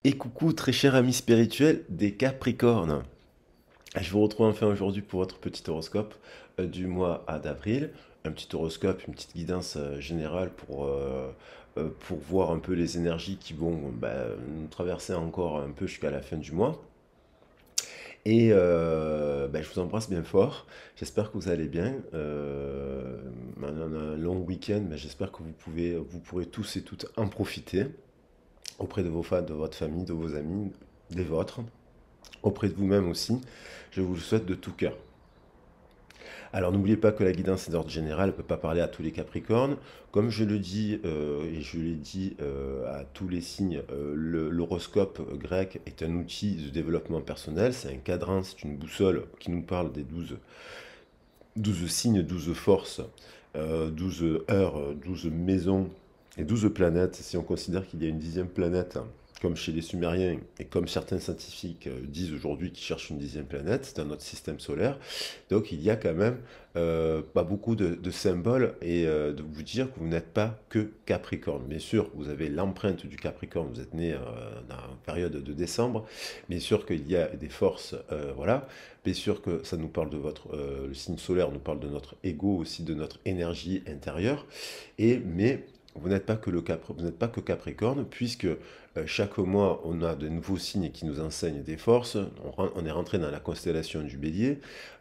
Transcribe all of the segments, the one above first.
Et coucou très cher ami spirituel des Capricornes. Je vous retrouve enfin aujourd'hui pour votre petit horoscope du mois d'avril. Un petit horoscope, une petite guidance générale pour voir un peu les énergies qui vont nous traverser encore un peu jusqu'à la fin du mois. Et je vous embrasse bien fort. J'espère que vous allez bien. Un long week-end, mais j'espère que vous pourrez tous et toutes en profiter auprès de vos fans, de votre famille, de vos amis, des vôtres, auprès de vous-même aussi. Je vous le souhaite de tout cœur. Alors n'oubliez pas que la guidance est d'ordre général, ne peut pas parler à tous les Capricornes. Comme je le dis et je l'ai dit à tous les signes, l'horoscope grec est un outil de développement personnel, c'est un cadran, c'est une boussole qui nous parle des 12 signes, 12 forces, 12 heures, 12 maisons et 12 planètes. Si on considère qu'il y a une 10e planète, comme chez les Sumériens et comme certains scientifiques disent aujourd'hui qu'ils cherchent une 10e planète, c'est un autre système solaire. Donc il y a quand même pas beaucoup de symboles et de vous dire que vous n'êtes pas que Capricorne. Bien sûr, vous avez l'empreinte du Capricorne, vous êtes né dans la période de décembre. Bien sûr qu'il y a des forces, voilà. Bien sûr que ça nous parle de le signe solaire nous parle de notre ego aussi, de notre énergie intérieure. Mais vous n'êtes pas que vous n'êtes pas que Capricorne, puisque chaque mois on a de nouveaux signes qui nous enseignent des forces. On est rentré dans la constellation du Bélier.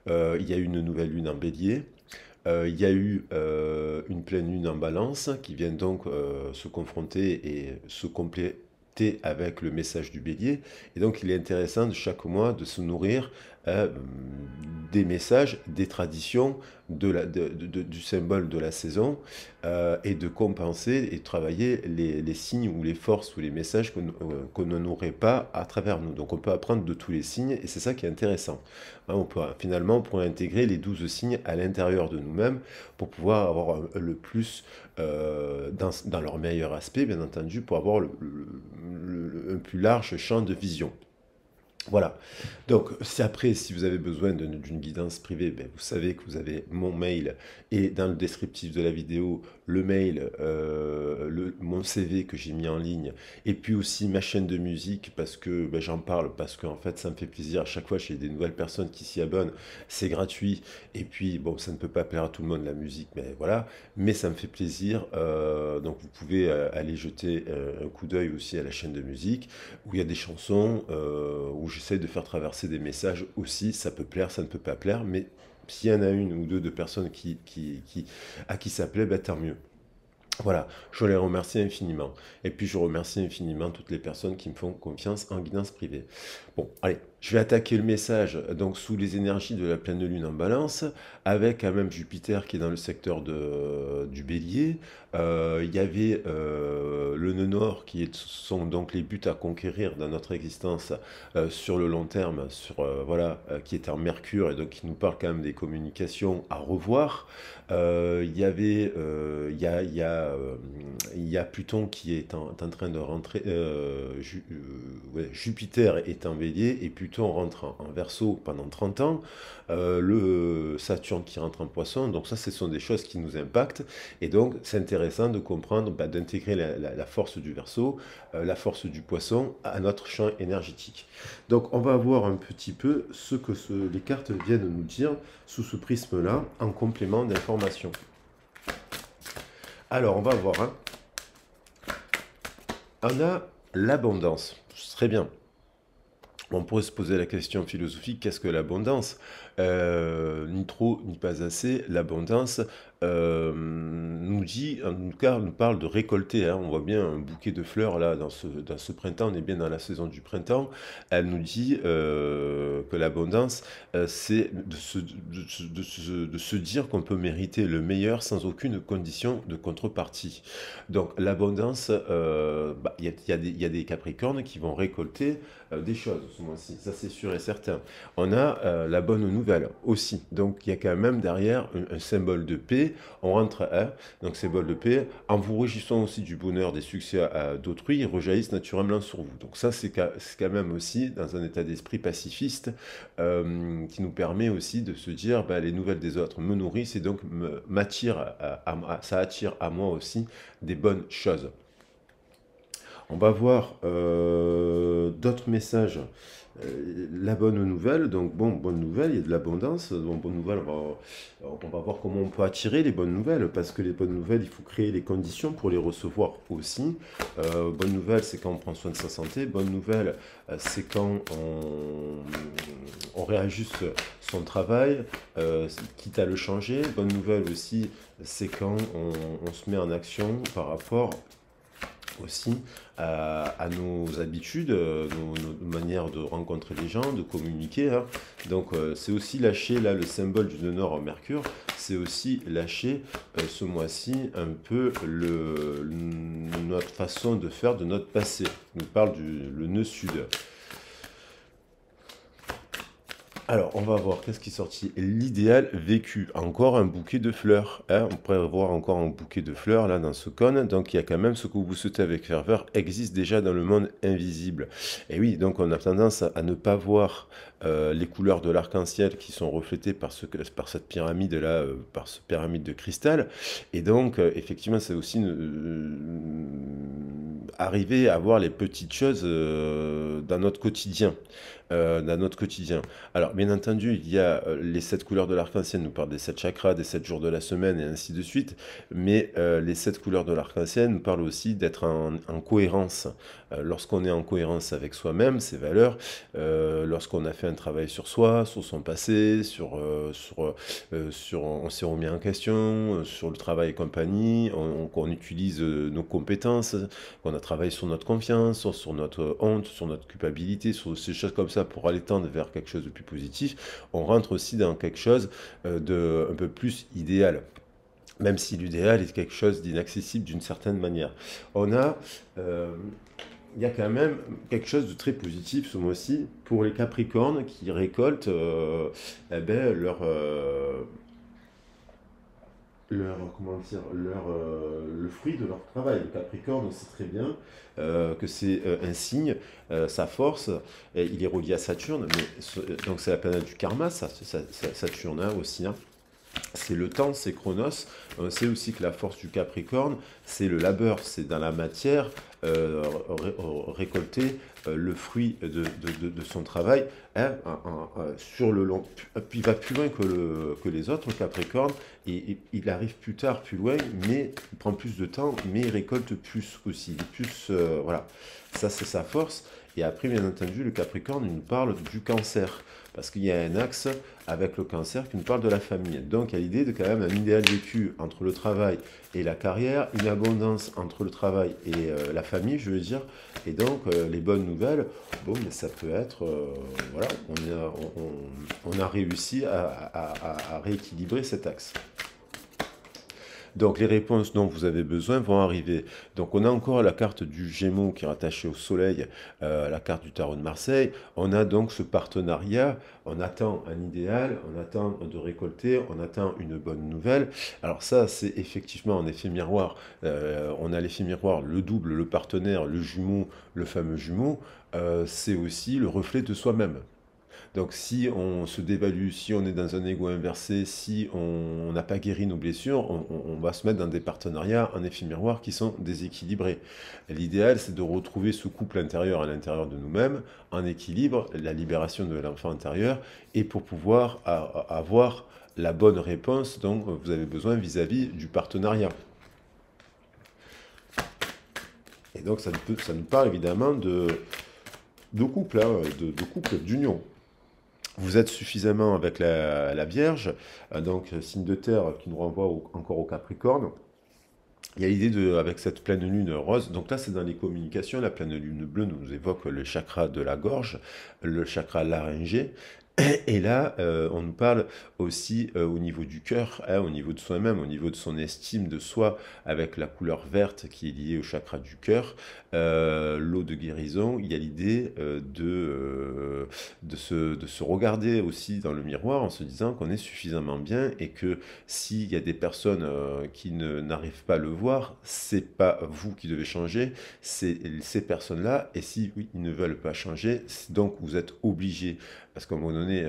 Il y a eu une nouvelle lune en Bélier. Il y a eu une pleine lune en Balance qui vient donc se confronter et se compléter avec le message du Bélier. Et donc il est intéressant de chaque mois de se nourrir euh, des messages, des traditions, du symbole de la saison et de compenser et de travailler les signes ou les forces ou les messages qu'on n'aurait pas à travers nous. Donc on peut apprendre de tous les signes et c'est ça qui est intéressant. Hein, finalement, on pourrait intégrer les 12 signes à l'intérieur de nous-mêmes pour pouvoir avoir le plus dans leur meilleur aspect, bien entendu, pour avoir un plus large champ de vision. Voilà. Donc, si vous avez besoin d'une guidance privée, ben, vous savez que vous avez mon mail et dans le descriptif de la vidéo, le mail, mon CV que j'ai mis en ligne, et puis aussi ma chaîne de musique parce que ben, j'en parle, parce qu'en fait, ça me fait plaisir. À chaque fois, j'ai des nouvelles personnes qui s'y abonnent. C'est gratuit. Et puis, bon, ça ne peut pas plaire à tout le monde, la musique, mais voilà. Mais ça me fait plaisir. Donc, vous pouvez aller jeter un coup d'œil aussi à la chaîne de musique où il y a des chansons, où j'essaie de faire traverser des messages aussi. Ça peut plaire, ça ne peut pas plaire, mais s'il y en a une ou deux de personnes à qui ça plaît, bah, tant mieux. Voilà, je les remercie infiniment. Et puis je remercie infiniment toutes les personnes qui me font confiance en guidance privée. Bon, allez, je vais attaquer le message donc sous les énergies de la pleine lune en balance, avec quand même Jupiter qui est dans le secteur du bélier. Il y avait le nœud nord sont donc les buts à conquérir dans notre existence sur le long terme, qui est en Mercure et donc qui nous parle quand même des communications à revoir. Il y a Pluton qui est en train de rentrer, ouais, Jupiter est en bélier et Pluton rentre en Verseau pendant 30 ans, le Saturne qui rentre en poisson, donc ça ce sont des choses qui nous impactent et donc c'est intéressant de comprendre, d'intégrer la force du Verseau, la force du poisson à notre champ énergétique. Donc on va voir un petit peu ce que les cartes viennent nous dire sous ce prisme-là en complément d'information. Alors, on va voir. Hein. On a l'abondance. Très bien. On pourrait se poser la question philosophique, qu'est-ce que l'abondance? Ni trop, ni pas assez. L'abondance nous dit, en tout cas, nous parle de récolter. Hein. On voit bien un bouquet de fleurs là dans ce printemps. On est bien dans la saison du printemps. Elle nous dit que l'abondance, c'est de se dire qu'on peut mériter le meilleur sans aucune condition de contrepartie. Donc l'abondance, il y a des Capricornes qui vont récolter des choses ce mois-ci, ça c'est sûr et certain. On a la bonne nouvelle aussi, donc il y a quand même derrière un symbole de paix, on rentre à donc symbole de paix, en vous réjouissant aussi du bonheur, des succès d'autrui, ils rejaillissent naturellement sur vous. Donc ça c'est quand même aussi dans un état d'esprit pacifiste qui nous permet aussi de se dire bah, les nouvelles des autres me nourrissent et donc ça attire à moi aussi des bonnes choses. On va voir d'autres messages. La bonne nouvelle, donc bon, bonne nouvelle, il y a de l'abondance. Donc, bonne nouvelle, on va voir comment on peut attirer les bonnes nouvelles, parce que les bonnes nouvelles, il faut créer les conditions pour les recevoir aussi. Bonne nouvelle, c'est quand on prend soin de sa santé. Bonne nouvelle, c'est quand on réajuste son travail, quitte à le changer. Bonne nouvelle aussi, c'est quand on se met en action par rapport aussi à nos habitudes, nos manières de rencontrer les gens, de communiquer, hein. Donc c'est aussi lâcher, là, le symbole du nœud nord en Mercure, c'est aussi lâcher ce mois-ci un peu notre façon de faire de notre passé. On nous parle le nœud sud. Alors, on va voir qu'est-ce qui est sorti. L'idéal vécu. Encore un bouquet de fleurs, hein. On pourrait voir encore un bouquet de fleurs là dans ce cône. Donc, il y a quand même ce que vous souhaitez avec ferveur existe déjà dans le monde invisible. Et oui, donc on a tendance à ne pas voir les couleurs de l'arc-en-ciel qui sont reflétées par cette pyramide là, par ce pyramide de cristal. Et donc, effectivement, c'est aussi arriver à voir les petites choses dans notre quotidien. Alors, bien entendu, il y a les 7 couleurs de l'arc-en-ciel, nous parlent des 7 chakras, des 7 jours de la semaine et ainsi de suite. Mais les 7 couleurs de l'arc-en-ciel nous parlent aussi d'être en cohérence. Lorsqu'on est en cohérence avec soi-même, ses valeurs, lorsqu'on a fait un travail sur soi, sur son passé, on s'est remis en question, sur le travail et compagnie, qu'on utilise nos compétences, qu'on a travaillé sur notre confiance, sur notre honte, sur notre culpabilité, sur ces choses comme ça pour aller tendre vers quelque chose de plus positif, on rentre aussi dans quelque chose de un peu plus idéal. Même si l'idéal est quelque chose d'inaccessible d'une certaine manière. Euh, il y a quand même quelque chose de très positif ce mois-ci pour les Capricornes qui récoltent comment dire, le fruit de leur travail. Le Capricorne, on sait très bien que c'est un signe, sa force, il est relié à Saturne, donc c'est la planète du karma, Saturne hein, aussi. Hein. C'est le temps, c'est Chronos. On sait aussi que la force du Capricorne, c'est le labeur, c'est dans la matière, récolter le fruit de son travail hein, sur le long. Puis il va plus loin que les autres, le Capricorne, et il arrive plus tard, plus loin, mais il prend plus de temps, mais il récolte plus aussi. Plus, voilà, ça c'est sa force. Et après, bien entendu, le Capricorne, il nous parle du cancer. Parce qu'il y a un axe avec le cancer qui nous parle de la famille. Donc il y a l'idée de quand même un idéal vécu entre le travail et la carrière, une abondance entre le travail et la famille, je veux dire. Et donc les bonnes nouvelles, bon, mais ça peut être, voilà, on a réussi à rééquilibrer cet axe. Donc les réponses dont vous avez besoin vont arriver. Donc on a encore la carte du Gémeaux qui est rattachée au Soleil, la carte du Tarot de Marseille. On a donc ce partenariat, on attend un idéal, on attend de récolter, on attend une bonne nouvelle. Alors ça c'est effectivement un effet miroir. On a l'effet miroir, le double, le partenaire, le jumeau, le fameux jumeau, c'est aussi le reflet de soi-même. Donc si on se dévalue, si on est dans un ego inversé, si on n'a pas guéri nos blessures, on va se mettre dans des partenariats en effet miroir qui sont déséquilibrés. L'idéal, c'est de retrouver ce couple intérieur à l'intérieur de nous-mêmes, en équilibre, la libération de l'enfant intérieur, et pour pouvoir avoir la bonne réponse dont vous avez besoin vis-à-vis du partenariat. Et donc ça nous parle évidemment de couple, hein, de couple, d'union. Vous êtes suffisamment avec la Vierge, donc signe de terre qui nous renvoie encore au Capricorne. Il y a l'idée avec cette pleine lune rose, donc là c'est dans les communications, la pleine lune bleue nous évoque le chakra de la gorge, le chakra laryngé, et là, on nous parle aussi au niveau du cœur, hein, au niveau de soi-même, au niveau de son estime de soi, avec la couleur verte qui est liée au chakra du cœur, l'eau de guérison. Il y a l'idée de se regarder aussi dans le miroir en se disant qu'on est suffisamment bien et que s'il y a des personnes qui n'arrivent pas à le voir, c'est pas vous qui devez changer, c'est ces personnes-là. Et si oui, ils ne veulent pas changer, donc vous êtes obligé. Parce qu'à un moment donné,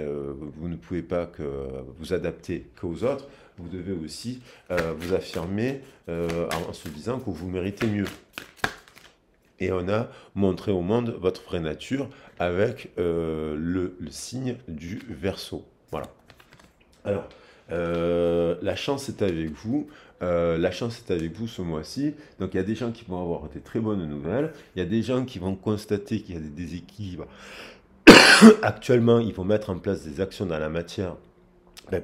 vous ne pouvez pas que vous adapter qu'aux autres, vous devez aussi vous affirmer en se disant que vous méritez mieux. Et on a montré au monde votre vraie nature avec le signe du Verseau. Voilà. Alors, la chance est avec vous. La chance est avec vous ce mois-ci. Donc, il y a des gens qui vont avoir des très bonnes nouvelles. Il y a des gens qui vont constater qu'il y a des déséquilibres. Actuellement, ils vont mettre en place des actions dans la matière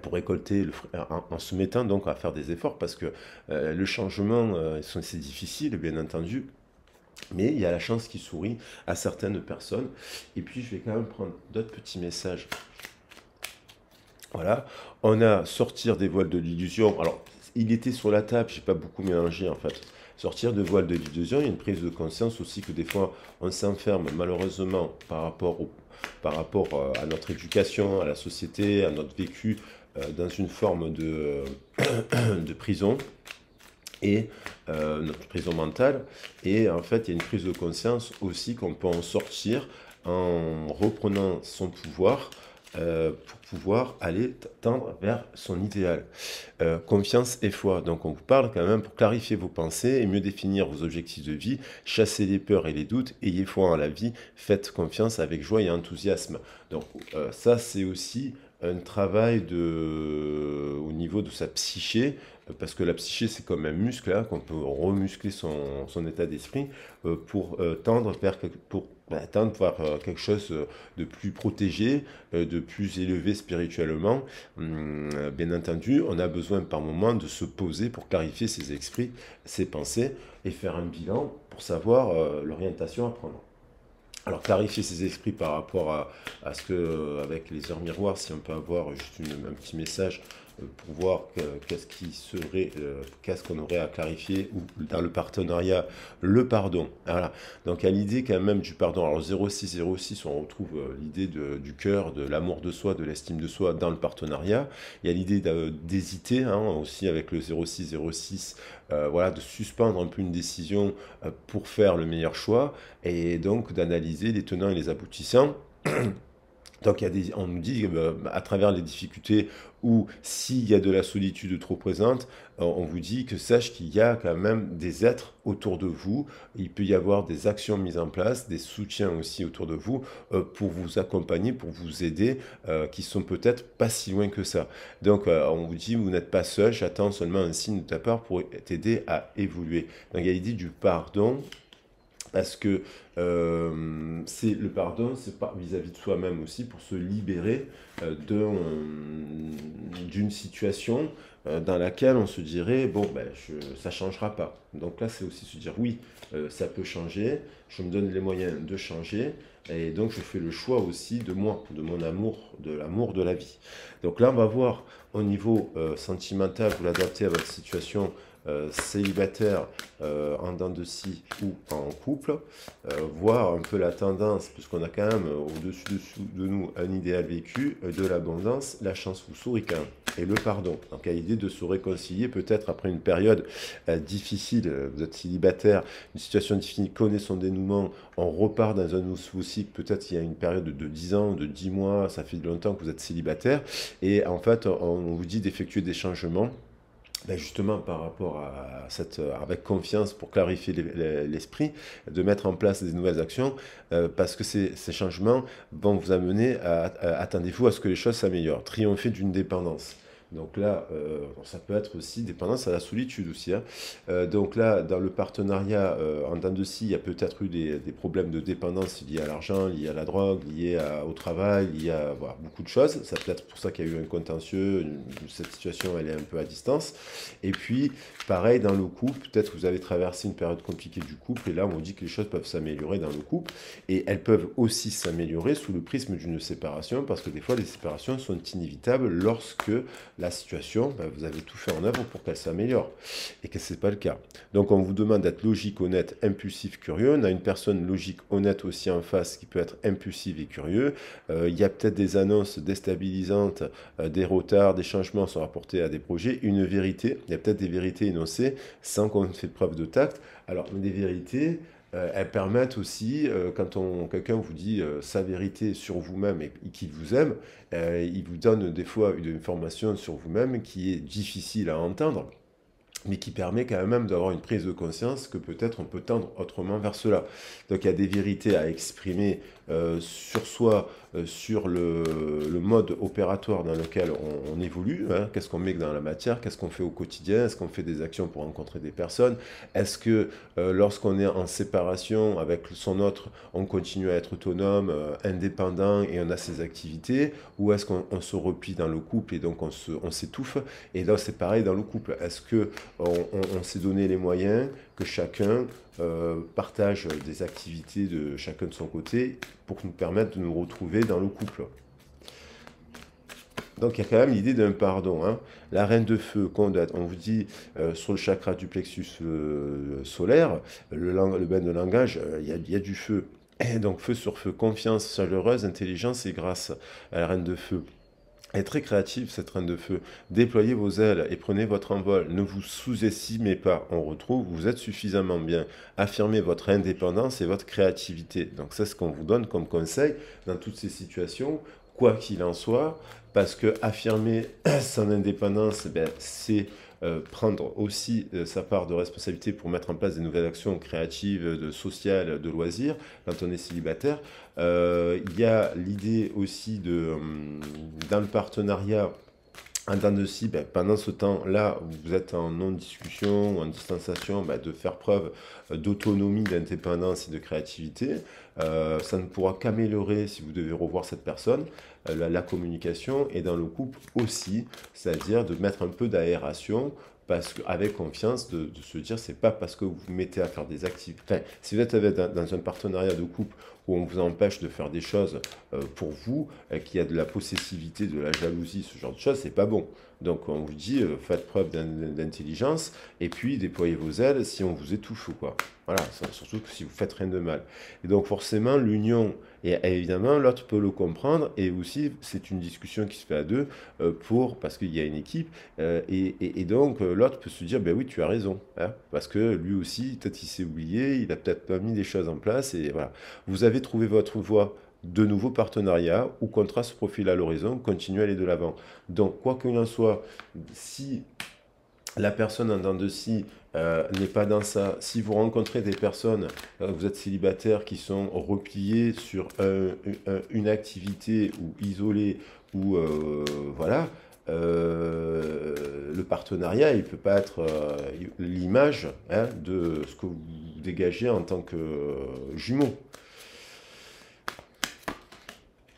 pour récolter en se mettant donc à faire des efforts parce que le changement, c'est difficile, bien entendu. Mais il y a la chance qui sourit à certaines personnes. Et puis, je vais quand même prendre d'autres petits messages. Voilà, on a sortir des voiles de l'illusion. Alors, il était sur la table, j'ai pas beaucoup mélangé en fait. Sortir de voiles de l'illusion, il y a une prise de conscience aussi que des fois on s'enferme malheureusement par rapport à notre éducation, à la société, à notre vécu, dans une forme de prison et notre prison mentale. Et en fait, il y a une prise de conscience aussi qu'on peut en sortir en reprenant son pouvoir pour pouvoir aller tendre vers son idéal. Confiance et foi. Donc on vous parle quand même pour clarifier vos pensées et mieux définir vos objectifs de vie, chasser les peurs et les doutes, ayez foi en la vie, faites confiance avec joie et enthousiasme. Donc ça c'est aussi un travail au niveau de sa psyché, parce que la psyché c'est comme un muscle, hein, qu'on peut remuscler son état d'esprit pour tendre vers quelque chose de plus protégé, de plus élevé spirituellement. Bien entendu, on a besoin par moment de se poser pour clarifier ses esprits, ses pensées et faire un bilan pour savoir l'orientation à prendre. Alors, clarifier ses esprits par rapport à ce que, avec les heures miroirs, si on peut avoir juste un petit message pour voir qu'est-ce qu'on aurait à clarifier ou dans le partenariat, le pardon. Voilà. Donc, à l'idée quand même du pardon. Alors, 0606, on retrouve l'idée du cœur, de l'amour de soi, de l'estime de soi dans le partenariat. Il y a l'idée d'hésiter, hein, aussi avec le 0606, voilà, de suspendre un peu une décision pour faire le meilleur choix et donc d'analyser les tenants et les aboutissants. Donc on nous dit à travers les difficultés ou s'il y a de la solitude trop présente, on vous dit que sache qu'il y a quand même des êtres autour de vous, il peut y avoir des actions mises en place, des soutiens aussi autour de vous pour vous accompagner, pour vous aider, qui sont peut-être pas si loin que ça. Donc on vous dit vous n'êtes pas seul, j'attends seulement un signe de ta part pour t'aider à évoluer. Donc il y a l'idée du pardon. Parce que c'est le pardon, c'est pas vis-à-vis de soi-même aussi pour se libérer d'une situation dans laquelle on se dirait bon ben ça changera pas. Donc là c'est aussi se dire oui ça peut changer, je me donne les moyens de changer et donc je fais le choix aussi de moi, de mon amour, de l'amour de la vie. Donc là on va voir au niveau sentimental, vous l'adaptez à votre situation célibataire en dents de scie ou en couple, voir un peu la tendance, puisqu'on a quand même au-dessus de nous un idéal vécu, de l'abondance, la chance vous sourit quand même, et le pardon. Donc à l'idée de se réconcilier peut-être après une période difficile, vous êtes célibataire, une situation difficile connaît son dénouement, on repart dans un nouveau cycle, peut-être il y a une période de 10 ans, de 10 mois, ça fait longtemps que vous êtes célibataire, et en fait on vous dit d'effectuer des changements justement par rapport à avec confiance pour clarifier l'esprit, de mettre en place des nouvelles actions, parce que ces changements vont vous amener attendez-vous à ce que les choses s'améliorent, triompher d'une dépendance. Donc là, ça peut être aussi dépendance à la solitude aussi, hein. Donc là, dans le partenariat, en dents de scie, il y a peut-être eu des problèmes de dépendance liés à l'argent, liés à la drogue, liés au travail, liés à voilà, beaucoup de choses. Ça peut être pour ça qu'il y a eu un contentieux, cette situation elle est un peu à distance. Et puis, pareil, dans le couple, peut-être que vous avez traversé une période compliquée du couple, et là on dit que les choses peuvent s'améliorer dans le couple, et elles peuvent aussi s'améliorer sous le prisme d'une séparation, parce que des fois les séparations sont inévitables lorsque la situation, vous avez tout fait en œuvre pour qu'elle s'améliore, et que ce n'est pas le cas. Donc on vous demande d'être logique, honnête, impulsif, curieux. On a une personne logique, honnête aussi en face qui peut être impulsive et curieux. Il y a peut-être des annonces déstabilisantes, des retards, des changements sont rapportés à des projets, une vérité, il y a peut-être des vérités énoncées sans qu'on fait preuve de tact. Alors des vérités, elles permettent aussi, quand quelqu'un vous dit sa vérité sur vous-même et qu'il vous aime, il vous donne des fois une information sur vous-même qui est difficile à entendre. mais qui permet quand même d'avoir une prise de conscience que peut-être on peut tendre autrement vers cela. Donc il y a des vérités à exprimer sur soi, sur le mode opératoire dans lequel on évolue, hein. Qu'est-ce qu'on met dans la matière, qu'est-ce qu'on fait au quotidien, est-ce qu'on fait des actions pour rencontrer des personnes, est-ce que lorsqu'on est en séparation avec son autre, on continue à être autonome, indépendant et on a ses activités, ou est-ce qu'on se replie dans le couple et donc on s'étouffe. Et là c'est pareil dans le couple, est-ce que on s'est donné les moyens que chacun partage des activités de chacun de son côté pour nous permettre de nous retrouver dans le couple. Donc il y a quand même l'idée d'un pardon, hein. La reine de feu, quand on vous dit sur le chakra du plexus solaire, le bain de langage, il y a du feu. Et donc feu sur feu, confiance chaleureuse, intelligence et grâce à la reine de feu. Elle est très créative, cette reine de feu. Déployez vos ailes et prenez votre envol. Ne vous sous-estimez pas. On retrouve, vous êtes suffisamment bien. Affirmez votre indépendance et votre créativité. Donc c'est ce qu'on vous donne comme conseil dans toutes ces situations, quoi qu'il en soit, parce que affirmer son indépendance, ben, c'est prendre aussi sa part de responsabilité pour mettre en place des nouvelles actions créatives, sociales, de loisirs, quand on est célibataire. Il y a l'idée aussi dans le partenariat, en temps de scie, ben, pendant ce temps-là, vous êtes en non-discussion ou en distanciation, ben, de faire preuve d'autonomie, d'indépendance et de créativité. Ça ne pourra qu'améliorer si vous devez revoir cette personne, la communication, et dans le couple aussi, c'est-à-dire de mettre un peu d'aération, parce qu'avec confiance, de se dire, c'est pas parce que vous vous mettez à faire des activités. Enfin, si vous êtes dans un partenariat de couple où on vous empêche de faire des choses pour vous, qu'il y a de la possessivité, de la jalousie, ce genre de choses, c'est pas bon. Donc on vous dit, faites preuve d'intelligence, et puis déployez vos ailes si on vous étouffe ou quoi. Voilà, surtout que si vous faites rien de mal. Et donc forcément, l'union, et évidemment, l'autre peut le comprendre, et aussi, c'est une discussion qui se fait à deux, parce qu'il y a une équipe, et donc l'autre peut se dire, ben oui, tu as raison, hein, parce que lui aussi, peut-être il s'est oublié, il a peut-être pas mis des choses en place, et voilà. Vous avez trouvé votre voie, de nouveaux partenariats ou contrats se profilent à l'horizon, continuez à aller de l'avant. Donc, quoi qu'il en soit, si la personne en dents de scie n'est pas dans ça, si vous rencontrez des personnes, vous êtes célibataire, qui sont repliées sur une activité ou isolées, ou voilà, le partenariat, il ne peut pas être l'image, hein, de ce que vous dégagez en tant que jumeau.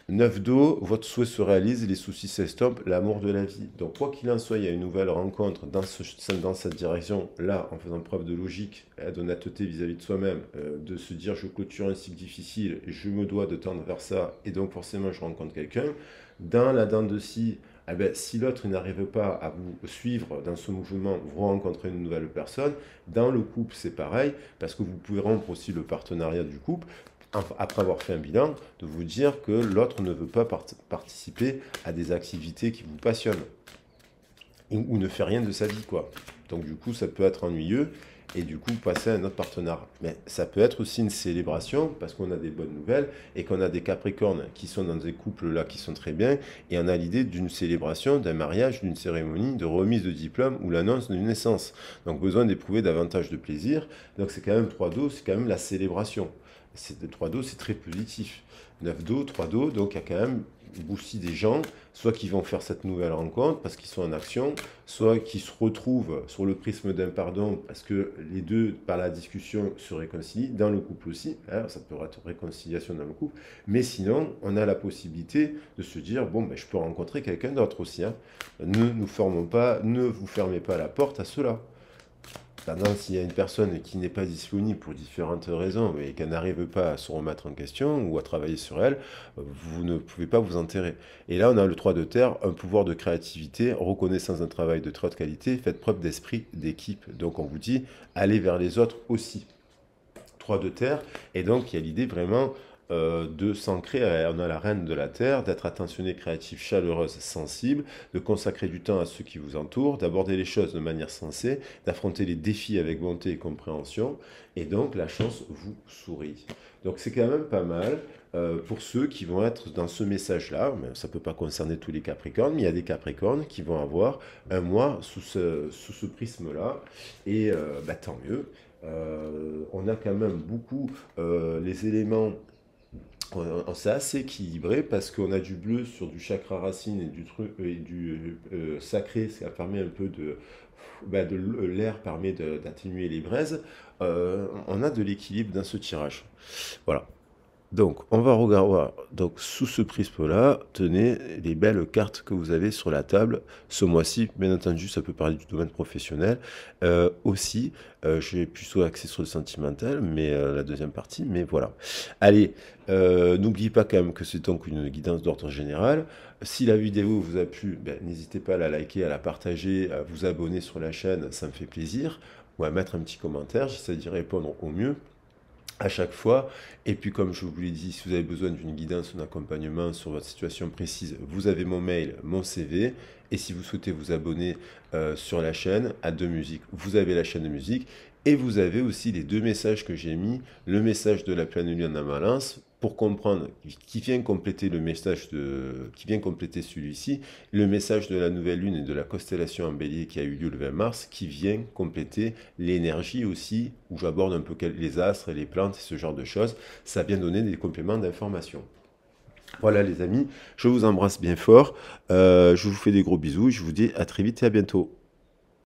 9 d'eau, votre souhait se réalise, les soucis s'estompent, l'amour de la vie. Donc quoi qu'il en soit, il y a une nouvelle rencontre dans cette direction-là, en faisant preuve de logique, hein, d'honnêteté vis-à-vis de soi-même, de se dire je clôture un cycle difficile, je me dois de tendre vers ça, et donc forcément je rencontre quelqu'un. Dans la dent de scie, eh ben, si l'autre n'arrive pas à vous suivre dans ce mouvement, vous rencontrez une nouvelle personne. Dans le couple, c'est pareil, parce que vous pouvez rompre aussi le partenariat du couple, après avoir fait un bilan, de vous dire que l'autre ne veut pas participer à des activités qui vous passionnent, ou ne fait rien de sa vie, quoi. Donc du coup, ça peut être ennuyeux, et du coup, passer à un autre partenaire. Mais ça peut être aussi une célébration, parce qu'on a des bonnes nouvelles, et qu'on a des Capricornes qui sont dans des couples là, qui sont très bien, et on a l'idée d'une célébration, d'un mariage, d'une cérémonie, de remise de diplôme, ou l'annonce d'une naissance. Donc besoin d'éprouver davantage de plaisir. Donc c'est quand même 3 dos, c'est quand même la célébration. 3 dos, c'est très positif. 9 dos, 3 dos, donc il y a quand même aussi des gens, soit qui vont faire cette nouvelle rencontre parce qu'ils sont en action, soit qui se retrouvent sur le prisme d'un pardon parce que les deux, par la discussion, se réconcilient, dans le couple aussi, hein, ça peut être réconciliation dans le couple, mais sinon, on a la possibilité de se dire, bon, ben, je peux rencontrer quelqu'un d'autre aussi, hein. Ne vous fermez pas la porte à cela. Maintenant, s'il y a une personne qui n'est pas disponible pour différentes raisons et qu'elle n'arrive pas à se remettre en question ou à travailler sur elle, vous ne pouvez pas vous enterrer. Et là, on a le 3 de terre, un pouvoir de créativité, reconnaissance d'un travail de très haute qualité, faites preuve d'esprit d'équipe. Donc on vous dit, allez vers les autres aussi. 3 de terre, et donc il y a l'idée vraiment de s'ancrer, on a la reine de la terre, d'être attentionné, créatif, chaleureuse, sensible, de consacrer du temps à ceux qui vous entourent, d'aborder les choses de manière sensée, d'affronter les défis avec bonté et compréhension, et donc la chance vous sourit. Donc c'est quand même pas mal. pour ceux qui vont être dans ce message-là. Mais ça ne peut pas concerner tous les Capricornes, mais il y a des Capricornes qui vont avoir un mois sous ce prisme-là. Et bah, tant mieux. On a quand même beaucoup les éléments. C'est assez équilibré parce qu'on a du bleu sur du chakra racine et du sacré, ça permet un peu de, bah, l'air permet d'atténuer les braises. On a de l'équilibre dans ce tirage. Voilà. Donc, on va regarder, donc sous ce prisme-là, tenez les belles cartes que vous avez sur la table ce mois-ci. Bien entendu, ça peut parler du domaine professionnel. Aussi, j'ai plutôt axé sur le sentimental, mais la deuxième partie, mais voilà. Allez, n'oubliez pas quand même que c'est donc une guidance d'ordre général. Si la vidéo vous a plu, ben, n'hésitez pas à la liker, à la partager, à vous abonner sur la chaîne, ça me fait plaisir. Ou à mettre un petit commentaire, j'essaie d'y répondre au mieux à chaque fois. Et puis, comme je vous l'ai dit, si vous avez besoin d'une guidance, d'un accompagnement sur votre situation précise, vous avez mon mail, mon CV. Et si vous souhaitez vous abonner sur la chaîne à Deux Musiques, vous avez la chaîne de musique. Et vous avez aussi les deux messages que j'ai mis, le message de la pleine lune en balance, pour comprendre, qui vient compléter le message qui vient compléter celui-ci, le message de la nouvelle lune et de la constellation en bélier qui a eu lieu le 20 mars, qui vient compléter l'énergie aussi, où j'aborde un peu les astres et les plantes et ce genre de choses. Ça vient donner des compléments d'information. Voilà les amis, je vous embrasse bien fort, je vous fais des gros bisous, je vous dis à très vite et à bientôt.